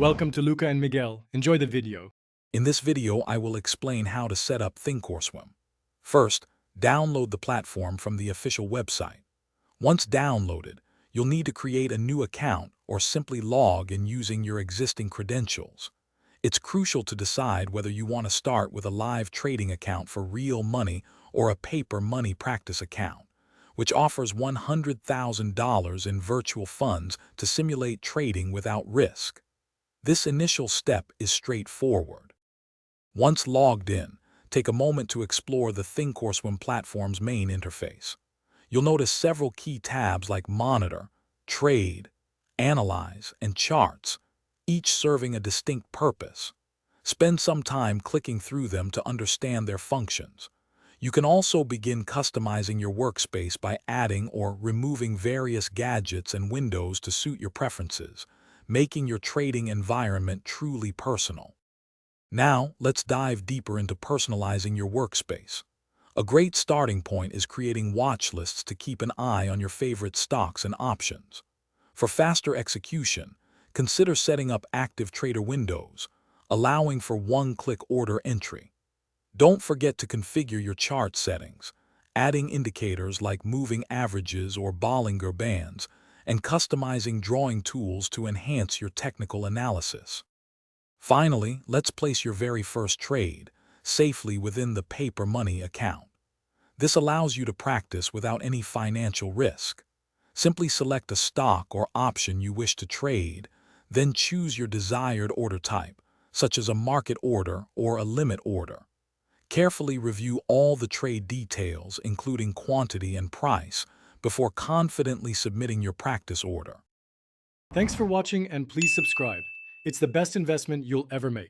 Welcome to Luca and Miguel. Enjoy the video. In this video, I will explain how to set up Thinkorswim. First, download the platform from the official website. Once downloaded, you'll need to create a new account or simply log in using your existing credentials. It's crucial to decide whether you want to start with a live trading account for real money or a paper money practice account, which offers $100,000 in virtual funds to simulate trading without risk. This initial step is straightforward. Once logged in, take a moment to explore the Thinkorswim platform's main interface. You'll notice several key tabs like Monitor, Trade, Analyze, and Charts, each serving a distinct purpose. Spend some time clicking through them to understand their functions. You can also begin customizing your workspace by adding or removing various gadgets and windows to suit your preferences, making your trading environment truly personal. Now, let's dive deeper into personalizing your workspace. A great starting point is creating watch lists to keep an eye on your favorite stocks and options. For faster execution, consider setting up active trader windows, allowing for one-click order entry. Don't forget to configure your chart settings, adding indicators like moving averages or Bollinger Bands, and customizing drawing tools to enhance your technical analysis. Finally, let's place your very first trade safely within the paper money account. This allows you to practice without any financial risk. Simply select a stock or option you wish to trade, then choose your desired order type, such as a market order or a limit order. Carefully review all the trade details, including quantity and price, before confidently submitting your practice order. Thanks for watching and please subscribe. It's the best investment you'll ever make.